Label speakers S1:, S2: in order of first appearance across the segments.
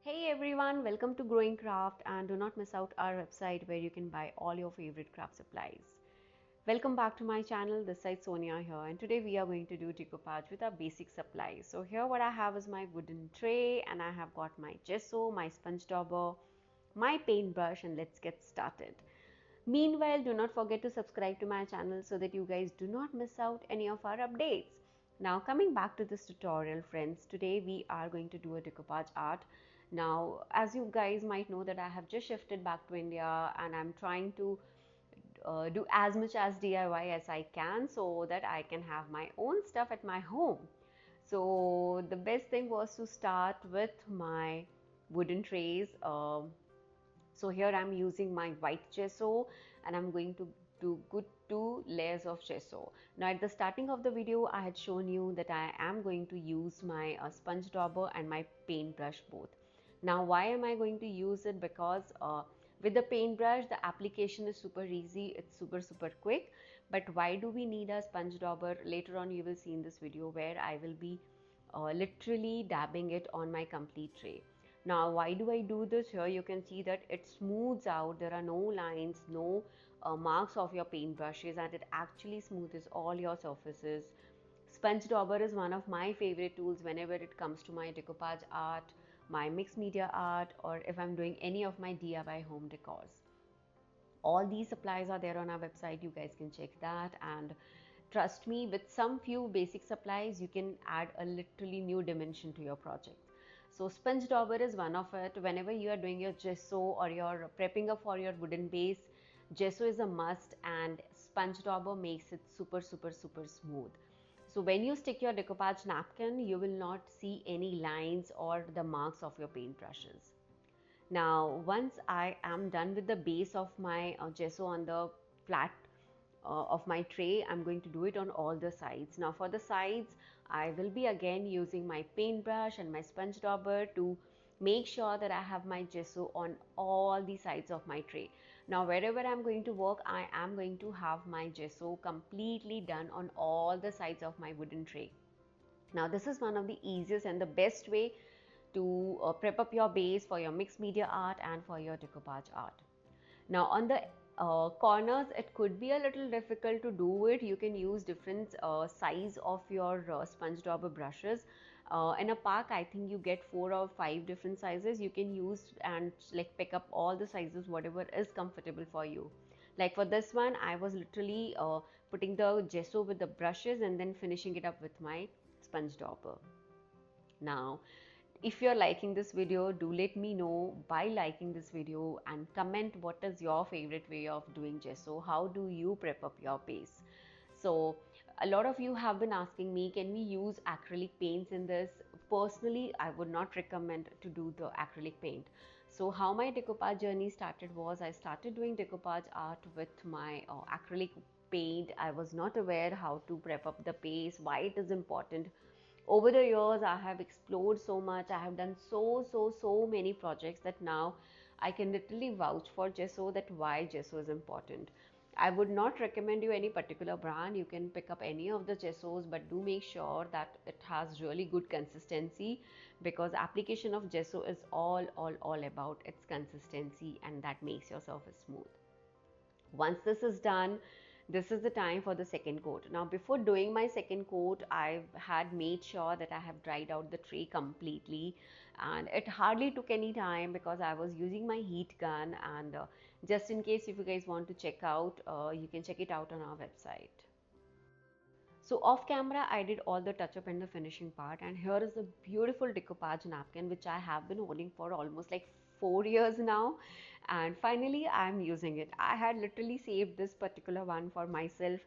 S1: Hey everyone, welcome to GrowingCraft, and do not miss out our website where you can buy all your favorite craft supplies. Welcome back to my channel. This side Sonia here, and today we are going to do decoupage with our basic supplies. So here what I have is my wooden tray, and I have got my gesso, my sponge dauber, my paintbrush, and let's get started. Meanwhile, do not forget to subscribe to my channel so that you guys do not miss out any of our updates. Now coming back to this tutorial friends, today we are going to do a decoupage art. Now as you guys might know that I have just shifted back to India and I'm trying to do as much as DIY as I can so that I can have my own stuff at my home. So the best thing was to start with my wooden trays. So here I'm using my white gesso and I'm going to do good 2 layers of gesso. Now at the starting of the video I had shown you that I am going to use my sponge dauber and my paintbrush both. Now why am I going to use it? Because with the paintbrush the application is super easy, it's super quick. But why do we need a sponge dauber? Later on you will see in this video where I will be literally dabbing it on my complete tray. Now why do I do this? Here you can see that it smooths out, there are no lines, no marks of your paint brushes, and it actually smoothes all your surfaces. Sponge dauber is one of my favorite tools whenever it comes to my decoupage art, my mixed media art, or if I'm doing any of my DIY home decors. All these supplies are there on our website, you guys can check that, and trust me, with some few basic supplies you can add a literally new dimension to your project. So sponge dauber is one of it. Whenever you are doing your gesso or you're prepping up for your wooden base, gesso is a must, and sponge dauber makes it super smooth. So when you stick your decoupage napkin, you will not see any lines or the marks of your paint brushes. Now once I am done with the base of my gesso on the flat of my tray, I'm going to do it on all the sides. Now for the sides I will be again using my paintbrush and my sponge dauber to make sure that I have my gesso on all the sides of my tray. Now wherever I'm going to work, I am going to have my gesso completely done on all the sides of my wooden tray. Now this is one of the easiest and the best way to prep up your base for your mixed media art and for your decoupage art. Now on the corners it could be a little difficult to do it. You can use different size of your sponge dauber brushes. In a pack I think you get 4 or 5 different sizes. You can use and like pick up all the sizes whatever is comfortable for you. Like for this one I was literally putting the gesso with the brushes and then finishing it up with my sponge dauber. Now if you're liking this video, do let me know by liking this video and comment what is your favorite way of doing gesso. How do you prep up your base? So a lot of you have been asking me, can we use acrylic paints in this? Personally, I would not recommend to do the acrylic paint. So how my decoupage journey started was I started doing decoupage art with my acrylic paint. I was not aware how to prep up the base, why it is important. Over the years I have explored so much. I have done so many projects that now I can literally vouch for gesso, that why gesso is important. I would not recommend you any particular brand. You can pick up any of the gessos, but do make sure that it has really good consistency, because application of gesso is all about its consistency, and that makes your surface smooth. Once this is done, this is the time for the second coat. Now before doing my second coat, I had made sure that I have dried out the tray completely, and it hardly took any time because I was using my heat gun. And just in case if you guys want to check out, you can check it out on our website. So off camera I did all the touch up and the finishing part, and here is the beautiful decoupage napkin which I have been holding for almost like 4 years now, and finally I'm using it. I had literally saved this particular one for myself.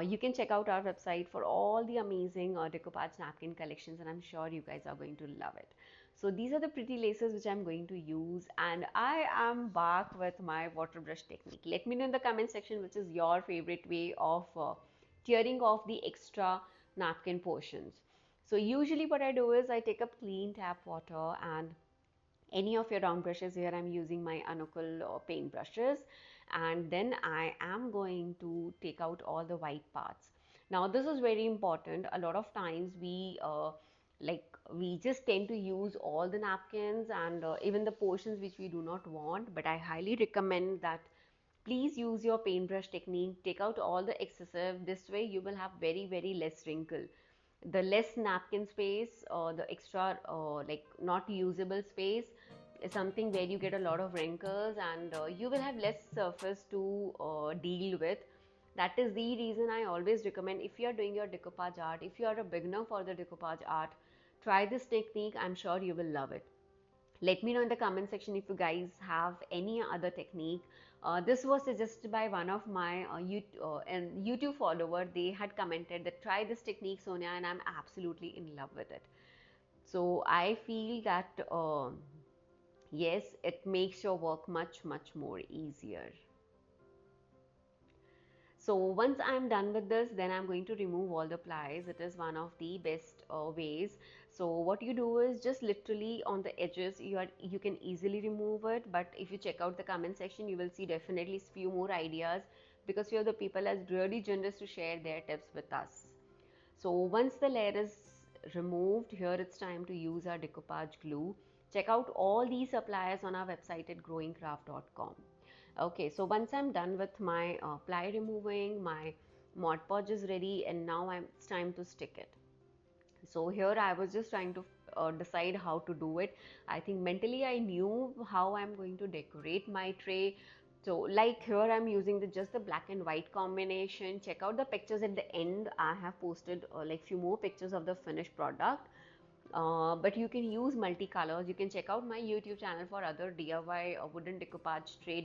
S1: You can check out our website for all the amazing decoupage napkin collections, and I'm sure you guys are going to love it. So these are the pretty laces which I'm going to use, and I am back with my water brush technique. Let me know in the comment section which is your favorite way of tearing off the extra napkin portions. So usually what I do is I take up clean tap water and any of your round brushes. Here I'm using my Anukul paint brushes, and then I am going to take out all the white parts. Now this is very important. A lot of times we Like, we just tend to use all the napkins and even the portions which we do not want. But I highly recommend that please use your paintbrush technique, take out all the excessive. This way you will have very, very less wrinkle. The less napkin space or the extra like not usable space is something where you get a lot of wrinkles, and you will have less surface to deal with. That is the reason I always recommend, if you are doing your decoupage art, if you are a beginner for the decoupage art, try this technique. I'm sure you will love it. Let me know in the comment section if you guys have any other technique. This was suggested by one of my YouTube follower. They had commented that try this technique, Sonia, and I'm absolutely in love with it. So I feel that yes, it makes your work much, much more easier. So once I'm done with this, then I'm going to remove all the plies. It is one of the best ways. So what you do is just literally on the edges, you can easily remove it. But if you check out the comment section, you will see definitely few more ideas, because few of the people are really generous to share their tips with us. So once the layer is removed, here it's time to use our decoupage glue. Check out all these suppliers on our website at growingcraft.com. Okay, so once I'm done with my ply removing, my Mod Podge is ready, and now it's time to stick it. So here I was just trying to decide how to do it. I think mentally I knew how I'm going to decorate my tray. So like here I'm using just the black and white combination. Check out the pictures at the end. I have posted like few more pictures of the finished product. But you can use multicolors. You can check out my YouTube channel for other DIY wooden decoupage tray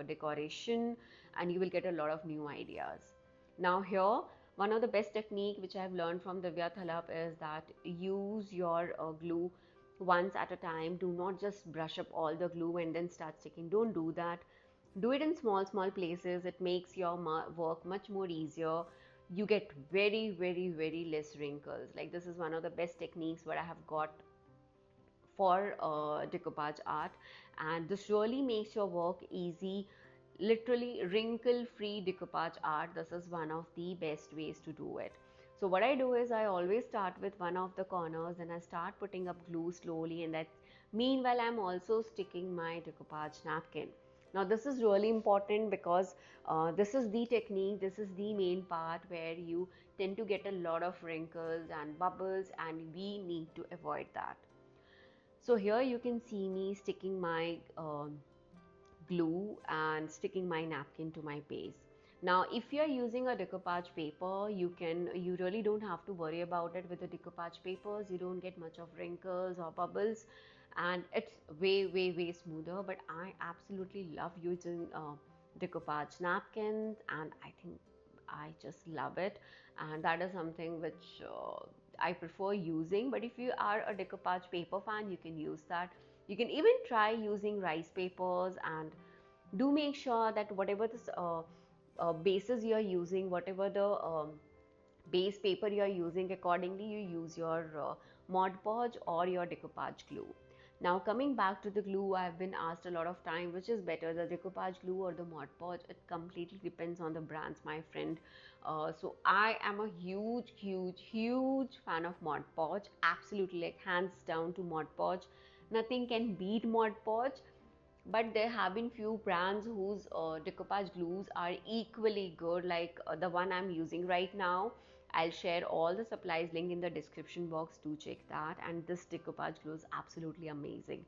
S1: decoration, and you will get a lot of new ideas. Now here, one of the best technique which I have learned from Divya Thalap is that use your glue once at a time. Do not just brush up all the glue and then start sticking. Don't do that. Do it in small places. It makes your work much more easier. You get very, very, very less wrinkles. Like, this is one of the best techniques what I have got for decoupage art, and this really makes your work easy. Literally wrinkle free decoupage art, this is one of the best ways to do it. So what I do is I always start with one of the corners and I start putting up glue slowly, and that meanwhile I'm also sticking my decoupage napkin. Now this is really important because this is the technique, this is the main part where you tend to get a lot of wrinkles and bubbles, and we need to avoid that. So here you can see me sticking my glue and sticking my napkin to my base. Now if you are using a decoupage paper, you really don't have to worry about it. With the decoupage papers, you don't get much of wrinkles or bubbles, and it's way smoother. But I absolutely love using decoupage napkins, and I think I just love it, and that is something which I prefer using. But if you are a decoupage paper fan, you can use that. You can even try using rice papers, and do make sure that whatever this bases you are using, whatever the base paper you are using, accordingly you use your Mod Podge or your decoupage glue. Now coming back to the glue, I have been asked a lot of time which is better, the decoupage glue or the Mod Podge. It completely depends on the brands, my friend. So I am a huge fan of Mod Podge. Absolutely, like hands down to Mod Podge. Nothing can beat Mod Podge. But there have been few brands whose decoupage glues are equally good, like the one I'm using right now. I'll share all the supplies link in the description box. Do check that. And this decoupage glue is absolutely amazing.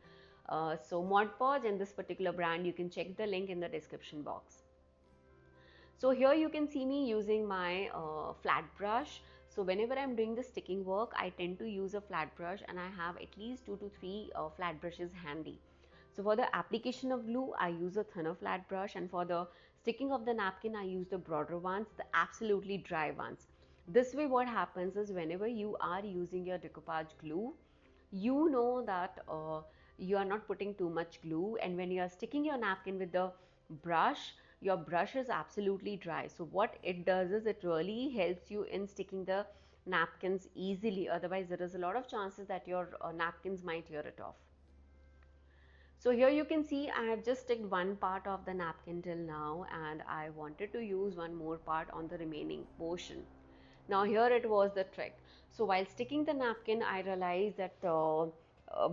S1: So Mod Podge and this particular brand, you can check the link in the description box. So here you can see me using my flat brush. So whenever I'm doing the sticking work, I tend to use a flat brush, and I have at least 2 to 3 flat brushes handy. So for the application of glue, I use a thinner flat brush, and for the sticking of the napkin, I use the broader ones, the absolutely dry ones. This way what happens is, whenever you are using your decoupage glue, you know that you are not putting too much glue, and when you are sticking your napkin with the brush, your brush is absolutely dry. So what it does is, it really helps you in sticking the napkins easily. Otherwise there is a lot of chances that your napkins might tear it off. So here you can see I have just sticked one part of the napkin till now, and I wanted to use one more part on the remaining portion. Now here it was the trick. So while sticking the napkin, I realized that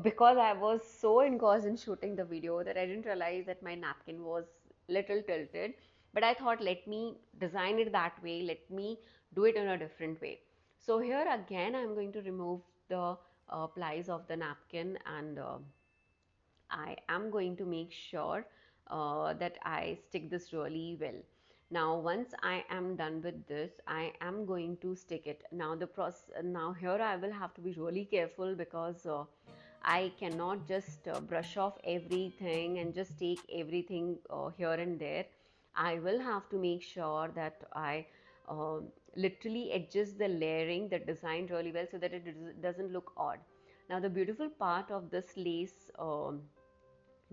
S1: because I was so engrossed in shooting the video that I didn't realize that my napkin was little tilted. But I thought, let me design it that way, let me do it in a different way. So here again, I'm going to remove the plies of the napkin, and I am going to make sure that I stick this really well. Now once I am done with this, I am going to stick it. Now the process, now here I will have to be really careful because I cannot just brush off everything and just take everything here and there. I will have to make sure that I uh, literally adjust the layering, the design really well so that it doesn't look odd. Now the beautiful part of this lace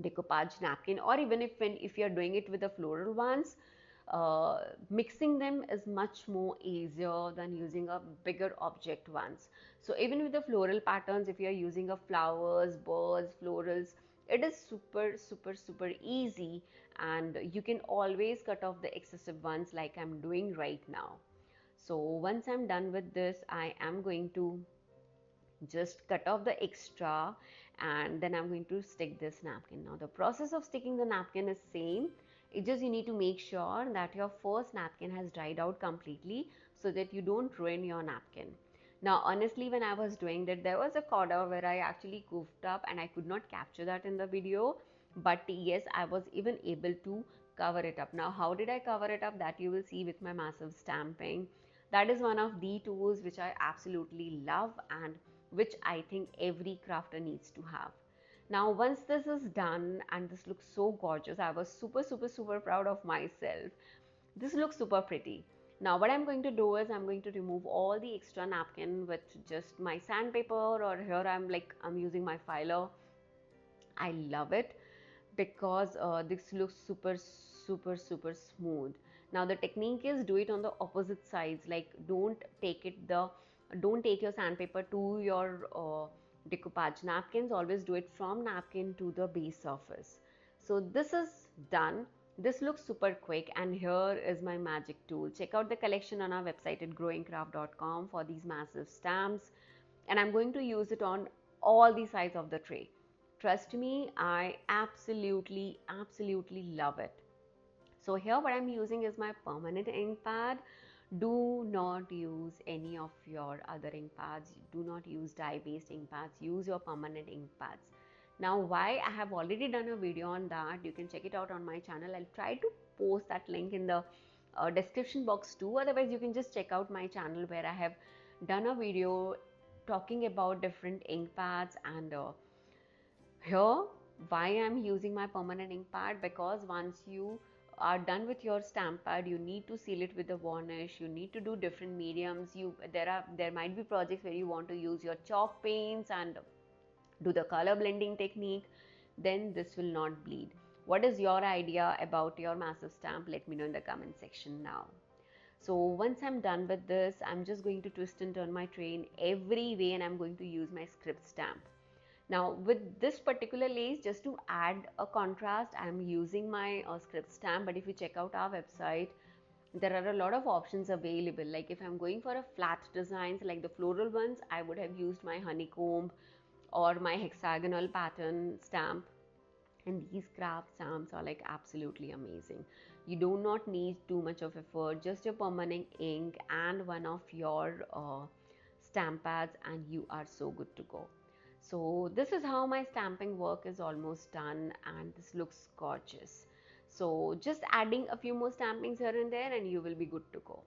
S1: decoupage napkin, or even if you're doing it with the floral ones, mixing them is much more easier than using a bigger object ones. So even with the floral patterns, if you're using a flowers, birds, florals, it is super easy, and you can always cut off the excessive ones like I'm doing right now. So once I'm done with this, I am going to just cut off the extra, and then I'm going to stick this napkin. Now the process of sticking the napkin is same. It just you need to make sure that your first napkin has dried out completely so that you don't ruin your napkin. Now honestly, when I was doing that, there was a corner where I actually goofed up and I could not capture that in the video, but yes, I was even able to cover it up. Now how did I cover it up? That you will see with my massive stamping. That is one of the tools which I absolutely love and which I think every crafter needs to have. Now once this is done, and this looks so gorgeous, I was super proud of myself. This looks super pretty. Now what I'm going to do is I'm going to remove all the extra napkin with just my sandpaper, or here I'm using my filer. I love it because this looks super smooth. Now the technique is do it on the opposite sides, like don't take your sandpaper to your decoupage napkins. Always do it from napkin to the base surface. So this is done. This looks super quick, and here is my magic tool. Check out the collection on our website at growingcraft.com for these massive stamps, and I'm going to use it on all the sides of the tray. Trust me, I absolutely love it. So here what I'm using is my permanent ink pad. Do not use any of your other ink pads. Do not use dye based ink pads. Use your permanent ink pads. Now why, I have already done a video on that. You can check it out on my channel. I'll try to post that link in the description box too. Otherwise you can just check out my channel where I have done a video talking about different ink pads. And here why I'm using my permanent ink pad, because once you are done with your stamp pad, you need to seal it with the varnish. You need to do different mediums. There might be projects where you want to use your chalk paints and do the color blending technique. Then this will not bleed. What is your idea about your massive stamp? Let me know in the comment section now. So once I'm done with this, I'm just going to twist and turn my tray in every way, and I'm going to use my script stamp. Now with this particular lace, just to add a contrast, I'm using my script stamp. But if you check out our website, there are a lot of options available. Like if I'm going for a flat designs like the floral ones, I would have used my honeycomb or my hexagonal pattern stamp. And these craft stamps are like absolutely amazing. You do not need too much of effort, just your permanent ink and one of your stamp pads, and you are so good to go. So this is how my stamping work is almost done, and this looks gorgeous. So just adding a few more stampings here and there and you will be good to go.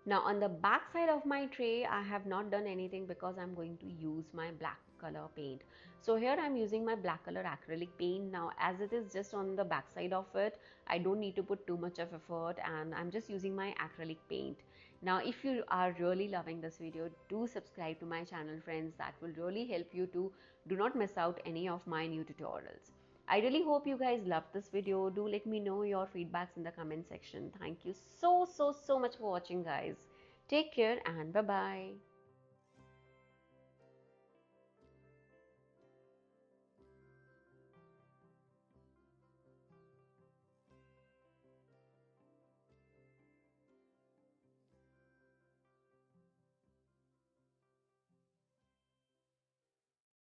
S1: Now on the back side of my tray, I have not done anything because I'm going to use my black color paint. So here I'm using my black color acrylic paint. Now as it is just on the back side of it, I don't need to put too much of effort, and I'm just using my acrylic paint. Now if you are really loving this video, do subscribe to my channel, friends. That will really help you to do not miss out any of my new tutorials. I really hope you guys loved this video. Do let me know your feedbacks in the comment section. Thank you so much for watching, guys. Take care and bye bye.